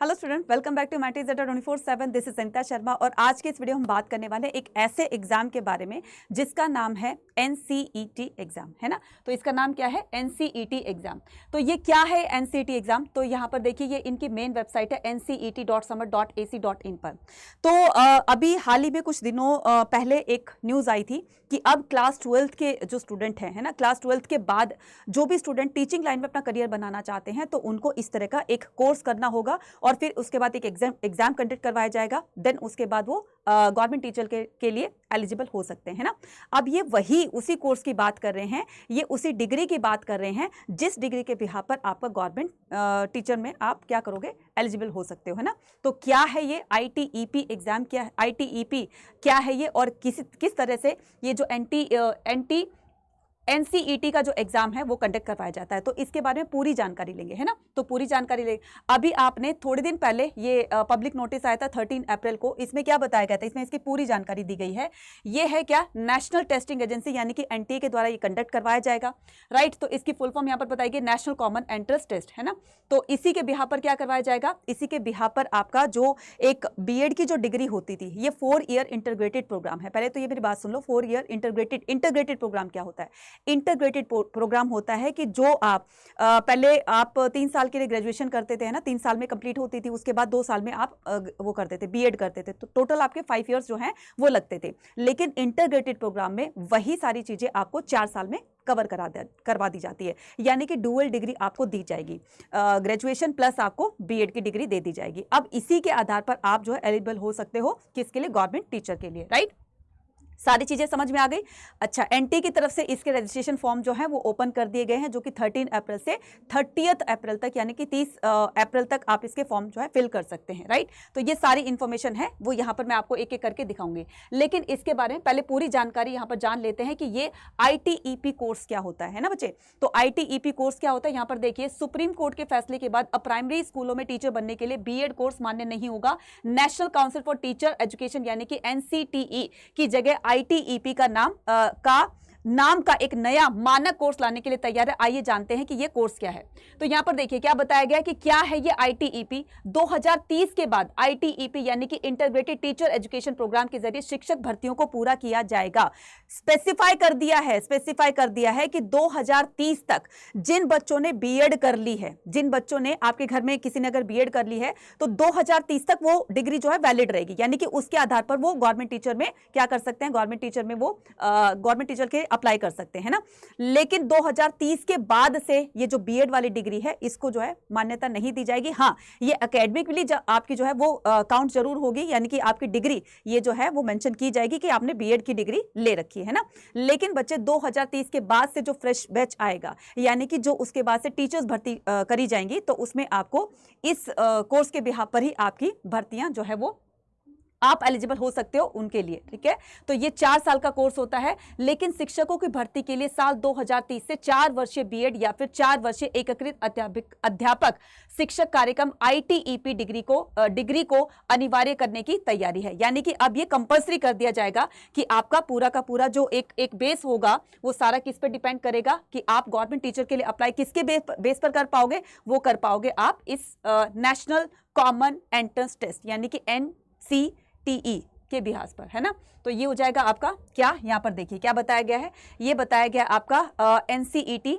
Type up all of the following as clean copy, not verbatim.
Hello student, welcome back to Matrix 24/7। This is Sangeeta Sharma और आज के इस वीडियो हम बात करने वाले हैं एक ऐसे एग्जाम के बारे में जिसका नाम है एनसीईटी एग्जाम, है ना। तो इसका नाम क्या है? NCET exam. तो ये क्या है एनसीईटी एग्जाम? तो यहाँ पर देखिए, ये इनकी मेन वेबसाइट है ncet.summer.ac.in पर। तो अभी हाल ही में कुछ दिनों पहले एक न्यूज़ आई थी कि अब क्लास 12th के जो स्टूडेंट हैं, है ना, क्लास 12th के बाद जो भी स्टूडेंट टीचिंग लाइन में अपना करियर बनाना चाहते हैं तो उनको इस तरह का एक कोर्स करना होगा और फिर उसके बाद एक एग्जाम कंडक्ट करवाया जाएगा। देन उसके बाद वो गवर्नमेंट टीचर के लिए एलिजिबल हो सकते हैं ना। अब ये वही उसी कोर्स की बात कर रहे हैं, ये उसी डिग्री की बात कर रहे हैं जिस डिग्री के बिहाफ पर आपका गवर्नमेंट टीचर में आप क्या करोगे, एलिजिबल हो सकते हो, है ना। तो क्या है ये आईटीईपी एग्जाम? क्या है आईटीईपी? क्या है ये और किस तरह से ये जो एनसीईटी का जो एग्जाम है वो कंडक्ट करवाया जाता है, तो इसके बारे में पूरी जानकारी लेंगे, है ना। तो पूरी जानकारी लेंगे। अभी आपने थोड़े दिन पहले ये पब्लिक नोटिस आया था 13 अप्रैल को, इसमें क्या बताया गया था? इसमें इसकी पूरी जानकारी दी गई है। ये है क्या? नेशनल टेस्टिंग एजेंसी यानी कि एनटीए के द्वारा ये कंडक्ट करवाया जाएगा, राइट। तो इसकी फुल फॉर्म यहाँ पर बताएगी नेशनल कॉमन एंट्रेंस टेस्ट, है ना। तो इसी के बिहाफ पर क्या करवाया जाएगा? इसी के बिहाफ पर आपका जो एक बीएड की जो डिग्री होती थी, ये 4 ईयर इंटीग्रेटेड प्रोग्राम है। पहले तो ये मेरी बात सुन लो, 4 ईयर इंटीग्रेटेड प्रोग्राम क्या होता है? इंटीग्रेटेड प्रोग्राम होता है कि जो आप पहले आप 3 साल के लिए ग्रेजुएशन करते थे, है ना, 3 साल में कंप्लीट होती थी, उसके बाद 2 साल में आप वो करते थे, बीएड करते थे, तो टोटल आपके 5 इयर्स जो हैं वो लगते थे। लेकिन इंटीग्रेटेड प्रोग्राम में वही सारी चीजें आपको 4 साल में कवर करवा दी जाती है, यानी कि डुअल डिग्री आपको दी जाएगी, ग्रेजुएशन प्लस आपको बीएड की डिग्री दे दी जाएगी। अब इसी के आधार पर आप जो है एलिजिबल हो सकते हो, किसके लिए? गवर्नमेंट टीचर के लिए, राइट। सारी चीजें समझ में आ गई? अच्छा, एनटी की तरफ से इसके रजिस्ट्रेशन फॉर्म जो है वो ओपन कर दिए गए हैं, जो कि 13 अप्रैल से 30 अप्रैल तक यानी कि 30 अप्रैल तक आप इसके फॉर्म जो है फिल कर सकते हैं, राइट। तो ये सारी इंफॉर्मेशन है वो यहाँ पर मैं आपको एक एक करके दिखाऊंगी, लेकिन इसके बारे में पहले पूरी जानकारी यहाँ पर जान लेते हैं कि ये आईटीईपी कोर्स क्या होता है ना बच्चे। तो आईटीईपी कोर्स क्या होता है? यहाँ पर देखिए, सुप्रीम कोर्ट के फैसले के बाद अब प्राइमरी स्कूलों में टीचर बनने के लिए बीएड कोर्स मान्य नहीं होगा। National council for teacher education यानी कि एनसीटीई की जगह आईटीईपी का नाम का एक नया मानक कोर्स लाने के लिए तैयार है। आइए जानते हैं कि यह कोर्स क्या है। तो यहां पर देखिए क्या बताया गया कि क्या है ये आईटीईपी। 2030 के बाद आईटीईपी यानी कि इंटीग्रेटेड टीचर एजुकेशन प्रोग्राम के जरिए शिक्षक भर्तियों को पूरा किया जाएगा। स्पेसिफाई कर दिया है कि 2030 तक जिन बच्चों ने बीएड कर ली है, जिन बच्चों ने, आपके घर में किसी ने अगर बीएड कर ली है तो 2030 तक वो डिग्री जो है वैलिड रहेगी, यानी कि उसके आधार पर वो गवर्नमेंट टीचर में क्या कर सकते हैं, गवर्नमेंट टीचर में वो गवर्नमेंट टीचर के अप्लाई कर सकते हैं ना। लेकिन 2030 के बाद से ये जो बीएड वाली डिग्री है इसको जो है मान्यता नहीं दी जाएगी। हाँ, ये एकेडमिकली आपकी जो है वो काउंट जरूर होगी, यानी कि आपकी डिग्री ये जो है वो मेंशन की जाएगी कि आपने बीएड की डिग्री ले रखी है ना। लेकिन बच्चे 2030 के बाद से जो फ्रेश बैच आएगा, यानी कि जो उसके बाद से टीचर्स भर्ती करी जाएंगी, तो उसमें आपको इस कोर्स के बिहाफ पर ही आपकी भर्तियां जो है वो आप एलिजिबल हो सकते हो उनके लिए, ठीक है। तो ये 4 साल का कोर्स होता है, लेकिन शिक्षकों की भर्ती के लिए साल 2030 से 4 वर्षीय बीएड या फिर 4 वर्षीय एकीकृत अध्यापक शिक्षक कार्यक्रम आईटीईपी डिग्री को अनिवार्य करने की तैयारी है। यानी कि अब ये कंपल्सरी कर दिया जाएगा कि आपका पूरा का पूरा जो एक बेस होगा वो सारा किस पे डिपेंड करेगा कि आप गवर्नमेंट टीचर के लिए अप्लाई किसके बेस पर कर पाओगे, वो कर पाओगे आप इस नेशनल कॉमन एंट्रेंस टेस्ट यानी कि एनसीटीई के बिहास पर, है ना। तो ये हो जाएगा आपका क्या, यहां पर देखिए क्या बताया गया है। ये बताया गया आपका NCET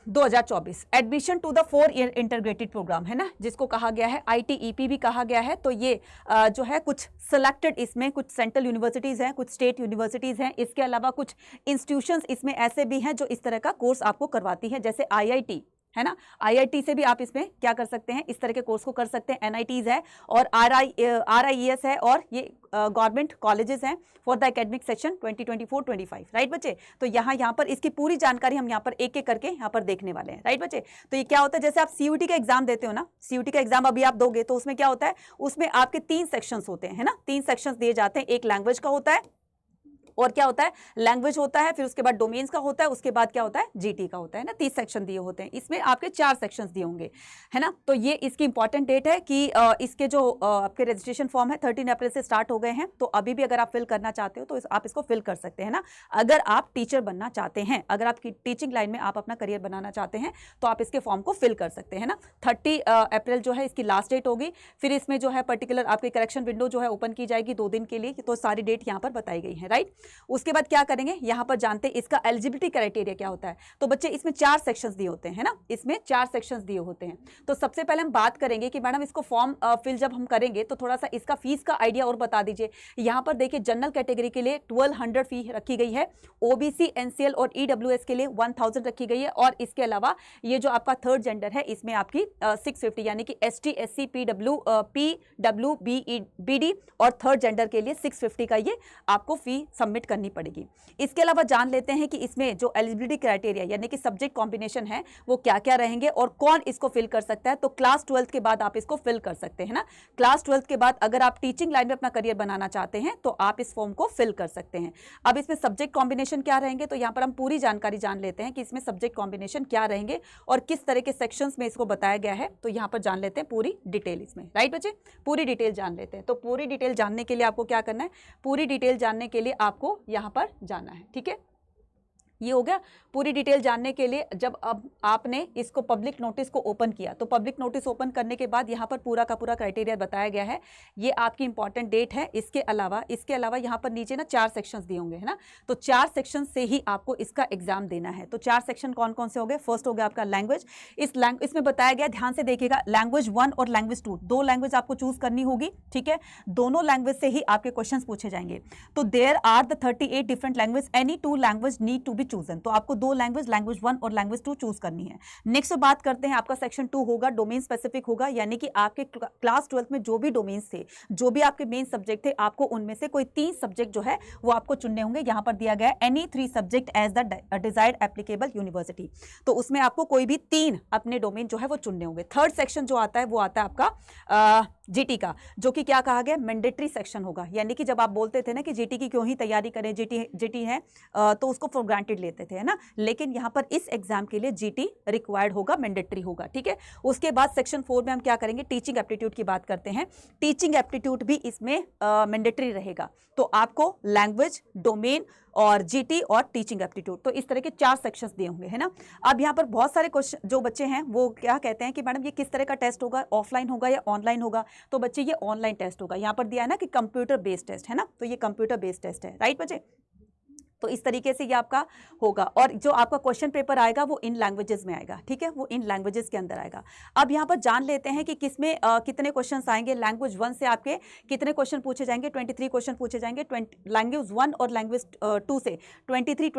2024 admission to the 4 year integrated programme, है ना, जिसको कहा गया है आईटीईपी भी कहा गया है। तो ये जो है कुछ सिलेक्टेड, इसमें कुछ सेंट्रल यूनिवर्सिटीज हैं, कुछ स्टेट यूनिवर्सिटीज हैं, इसके अलावा कुछ इंस्टीट्यूशंस इसमें ऐसे भी हैं जो इस तरह का कोर्स आपको करवाती है, जैसे आईआईटी, है ना। आईआईटी से भी आप इसमें क्या कर सकते हैं, इस तरह के कोर्स को कर सकते हैं। एनआईटीज है और आरआईएस है और ये गवर्नमेंट कॉलेजेस हैं for the academic session 2024-25, right बच्चे। तो यहाँ पर इसकी पूरी जानकारी हम यहाँ पर एक एक करके यहाँ पर देखने वाले हैं, राइट बच्चे। तो ये क्या होता है, जैसे आप सीयूटी का एग्जाम देते हो ना, सीयूटी का एग्जाम अभी आप दोगे तो उसमें क्या होता है, उसमें आपके 3 सेक्शंस होते हैं, है ना, 3 सेक्शंस दिए जाते हैं। एक लैंग्वेज का होता है, और क्या होता है, लैंग्वेज होता है, फिर उसके बाद डोमेन्स का होता है, उसके बाद क्या होता है, जीटी का होता है ना। 30 सेक्शन दिए होते हैं, इसमें आपके 4 सेक्शंस दिए होंगे, है ना। तो ये इसकी इंपॉर्टेंट डेट है कि इसके जो आपके रजिस्ट्रेशन फॉर्म है 13 अप्रैल से स्टार्ट हो गए हैं। तो अभी भी अगर आप फिल करना चाहते हो तो आप इसको फिल कर सकते हैं ना, अगर आप टीचर बनना चाहते हैं, अगर आप टीचिंग लाइन में आप अपना करियर बनाना चाहते हैं तो आप इसके फॉर्म को फिल कर सकते हैं ना। 30 अप्रैल जो है इसकी लास्ट डेट होगी। फिर इसमें जो है पर्टिकुलर आपकी करेक्शन विंडो जो है ओपन की जाएगी 2 दिन के लिए, तो सारी डेट यहाँ पर बताई गई है, राइट। उसके बाद क्या करेंगे, यहाँ पर जानते हैं इसका एलिजिबिलिटी क्राइटेरिया क्या होता है। तो बच्चे इसमें 4 सेक्शंस दिए होते हैं ना, इसमें 4 सेक्शंस दिए होते हैं। तो सबसे पहले हम बात करेंगे कि मैडम इसको फॉर्म फिल जब हम करेंगे तो थोड़ा सा इसका फीस का आइडिया और बता दीजिए। यहाँ पर देखिए जनरल कैटेगरी के लिए 1200 फी रखी गई है, ओबीसी, एनसीएल और ईडब्ल्यूएस के लिए 1000 रखी गई है, और इसके अलावा ये जो आपका थर्ड जेंडर है इसमें आपकी 650 यानी कि एसटी, एससी, पीडब्ल्यू, बीडी और थर्ड जेंडर के लिए 650 का ये आपको फी सबमिट करनी पड़ेगी। इसके अलावा जान लेते हैं कि इसमें जो एलिजिबिलिटी क्राइटेरिया यानी कि सब्जेक्ट कॉम्बिनेशन है वो क्या क्या रहेंगे और कौन इसको फिल कर सकता है। तो क्लास 12 के बाद आप इसको फिल कर सकते हैं ना। क्लास 12 के बाद अगर आप टीचिंग लाइन में अपना करियर बनाना चाहते हैं तो आप इस फॉर्म को फिल कर सकते हैं। अब इसमें सब्जेक्ट कॉम्बिनेशन क्या रहेंगे, तो यहाँ पर हम पूरी जानकारी जान लेते हैं कि इसमें सब्जेक्ट कॉम्बिनेशन क्या रहेंगे और किस तरह के सेक्शंस में इसको बताया गया है। तो यहाँ पर जान लेते हैं पूरी डिटेल इसमें, राइट बच्चे, पूरी डिटेल जान लेते हैं। तो पूरी डिटेल जानने के लिए आपको क्या करना है, पूरी डिटेल जानने के लिए आपको यहाँ पर जाना है, ठीक है। ये हो गया पूरी डिटेल जानने के लिए। जब अब आपने इसको पब्लिक नोटिस को ओपन किया तो पब्लिक नोटिस ओपन करने के बाद यहाँ पर पूरा का पूरा क्राइटेरिया बताया गया है। ये आपकी इंपॉर्टेंट डेट है। इसके अलावा यहाँ पर नीचे ना 4 सेक्शंस दिए होंगे, है ना। तो 4 सेक्शन से ही आपको इसका एग्जाम देना है। तो 4 सेक्शन कौन कौन से हो गए, फर्स्ट हो गया आपका लैंग्वेज। इसमें बताया गया, ध्यान से देखिएगा, लैंग्वेज 1 और लैंग्वेज 2 दो लैंग्वेज आपको चूज करनी होगी, ठीक है। दोनों लैंग्वेज से ही आपके क्वेश्चन पूछे जाएंगे। तो there are the 38 different language, any 2 language need to be chosen. तो आपको 2 लैंग्वेज 1 और लैंग्वेज 2 चूज करनी है। नेक्स्ट बात करते हैं, आपका सेक्शन 2 होगा डोमेन स्पेसिफिक होगा, यानी कि आपके क्लास 12 में जो भी डोमेन्स थे, जो भी आपके मेन सब्जेक्ट थे, आपको उनमें से कोई 3 सब्जेक्ट जो है वो आपको चुनने होंगे। यहां पर दिया गया है any 3 subject as the desired applicable university. तो उसमें आपको कोई भी 3 अपने डोमेन जो है वो चुनने होंगे। थर्ड सेक्शन जो आता है वो आता है आपका जीटी का, जो कि क्या कहा गया, मैंडेटरी सेक्शन होगा। यानी कि जब आप बोलते थे ना कि जीटी की क्यों ही तैयारी करें, जीटी है तो उसको फॉर ग्रांटेड लेते थे, है ना। लेकिन यहाँ पर इस एग्जाम के लिए जीटी रिक्वायर्ड होगा, मैंडेटरी होगा, ठीक है। उसके बाद सेक्शन 4 में हम क्या करेंगे, टीचिंग एप्टीट्यूड की बात करते हैं। टीचिंग एप्टीट्यूड भी इसमें मैंडेटरी रहेगा। तो आपको लैंग्वेज, डोमेन और जीटी और टीचिंग एप्टीट्यूड, तो इस तरह के 4 सेक्शंस दिए होंगे, है ना। अब यहाँ पर बहुत सारे क्वेश्चन जो बच्चे हैं वो क्या कहते हैं कि मैडम ये किस तरह का टेस्ट होगा, ऑफलाइन होगा या ऑनलाइन होगा। तो बच्चे ये ऑनलाइन टेस्ट होगा। यहाँ पर दिया है ना कि कंप्यूटर बेस्ड टेस्ट, है ना। तो ये कंप्यूटर बेस्ड टेस्ट है, राइट बच्चे। तो इस तरीके से ये आपका होगा। और जो आपका क्वेश्चन पेपर आएगा वो इन लैंग्वेजेस में आएगा, ठीक है, वो इन लैंग्वेजेस के अंदर आएगा। अब यहाँ पर जान लेते हैं कि किसमें कितने क्वेश्चंस आएंगे। लैंग्वेज 1 से आपके कितने क्वेश्चन पूछे जाएंगे, 23 क्वेश्चन पूछे जाएंगे। लैंग्वेज 1 और लैंग्वेज 2 से 23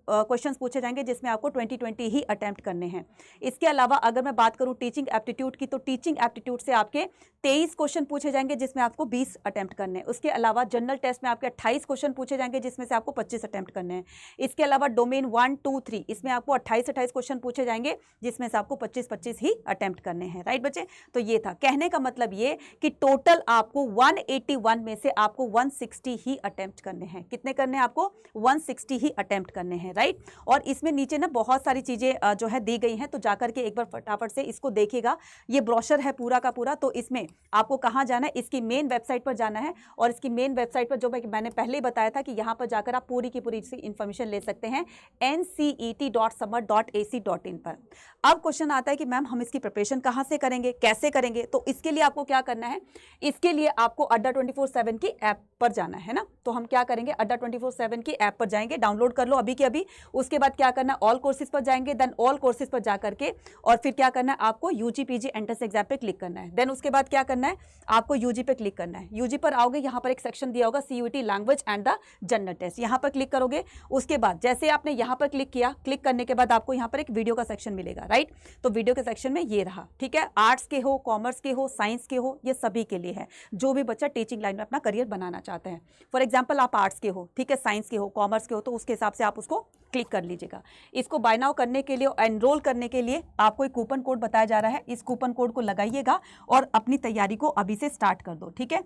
क्वेश्चन पूछे जाएंगे, जिसमें आपको 20 ही अटैम्प्ट करने हैं। इसके अलावा अगर मैं बात करूँ टीचिंग एप्टीट्यूड की, तो टीचिंग एप्टीट्यूड से आपके 23 क्वेश्चन पूछे जाएंगे, जिसमें आपको 20 अटैम्प्ट करने हैं। उसके अलावा जनरल टेस्ट में आपके 28 क्वेश्चन पूछे जाएंगे, जिसमें से आपको 25 अटैम्प्ट करने हैं। इसके अलावा डोमेन 1, 2, 3 इसमें आपको 28 क्वेश्चन पूछे जाएंगे, जिसमें से आपको 25 ही अटेम्प्ट करने हैं, राइट बच्चे। तो ये था कहने का मतलब ये कि टोटल आपको 181 में से आपको 160 ही अटेम्प्ट करने हैं। कितने करने हैं आपको, 160 ही अटेम्प्ट करने हैं, राइट। और इसमें नीचे ना बहुत सारी चीजें जो है दी गई हैं, तो जाकर के एक बार फटाफट से इसको देखिएगा। ये ब्रोशर है पूरा का पूरा। तो इसमें आपको कहाँ जाना है, इसकी मेन वेबसाइट पर जाना है। और इसकी मेन वेबसाइट पर जो मैंने पहले ही बताया था कि यहाँ पर जाकर आप पूरी की पूरी इंफॉर्मेशन ले सकते हैं ncet.samar.ac.in पर। अब क्वेश्चन आता है कि मैम हम इसकी प्रिपरेशन कहाँ से करेंगे, कैसे करेंगे। तो इसके लिए आपको क्या करना है, इसके लिए आपको अड्डा 24/7 की ऐप पर जाना है ना। तो हम क्या करेंगे, अड्डा 24/7 की ऐप पर जाएंगे, डाउनलोड कर लो अभी के अभी। उसके बाद क्या करना है, ऑल कोर्सेज पर जाएंगे, देन ऑल कोर्सेज पर जाकर के और फिर क्या करना है, आपको यूजी पीजी एंट्रेंस एग्जाम पे क्लिक करना है। देन उसके बाद क्या करना है, आपको यूजी पे क्लिक करना है। यूजी पर आओगे, यहाँ पर एक सेक्शन दिया होगा CUET language and the general test, यहाँ पर क्लिक करोगे। उसके बाद जैसे आपने यहाँ पर क्लिक किया, क्लिक करने के बाद आपको यहाँ पर एक वीडियो का सेक्शन मिलेगा, राइट। तो वीडियो के सेक्शन में ये रहा, ठीक है। आर्ट्स के हो, कॉमर्स के हो, साइंस के हो, ये सभी के लिए है, जो भी बच्चा टीचिंग लाइन में अपना करियर बनाना चाहते हैं। फॉर एग्जाम्पल आप आर्ट्स के हो, ठीक है, साइंस के हो, कॉमर्स के हो, तो उसके हिसाब से आप उसको क्लिक कर लीजिएगा। इसको बाय नाउ करने के लिए, एनरोल करने के लिए आपको एक कूपन कोड बताया जा रहा है। इस कूपन कोड को लगाइएगा और अपनी तैयारी को अभी से स्टार्ट कर दो, ठीक है।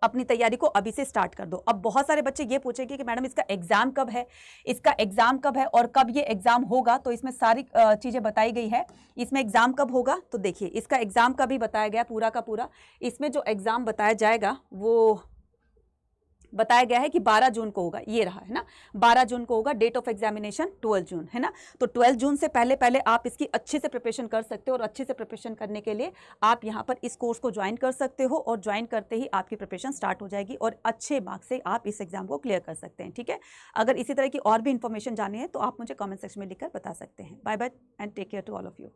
अपनी तैयारी को अभी से स्टार्ट कर दो। अब बहुत सारे बच्चे ये पूछेंगे कि मैडम इसका एग्जाम कब है, इसका एग्जाम कब है और कब ये एग्जाम होगा। तो इसमें सारी चीजें बताई गई है। इसमें एग्जाम कब होगा तो देखिए इसका एग्जाम का भी बताया गया पूरा का पूरा। इसमें जो एग्जाम बताया जाएगा वो बताया गया है कि 12 जून को होगा, ये रहा है ना, 12 जून को होगा। डेट ऑफ एग्जामिनेशन 12 जून है ना। तो 12 जून से पहले पहले आप इसकी अच्छे से प्रिपरेशन कर सकते हो और अच्छे से प्रिपरेशन करने के लिए आप यहाँ पर इस कोर्स को ज्वाइन कर सकते हो और ज्वाइन करते ही आपकी प्रिपरेशन स्टार्ट हो जाएगी और अच्छे मार्क्स से आप इस एग्जाम को क्लियर कर सकते हैं। ठीक है, अगर इसी तरह की और भी इन्फॉर्मेशन जाननी है तो आप मुझे कॉमेंट सेक्शन में लिखकर बता सकते हैं। Bye bye and take care to all of you.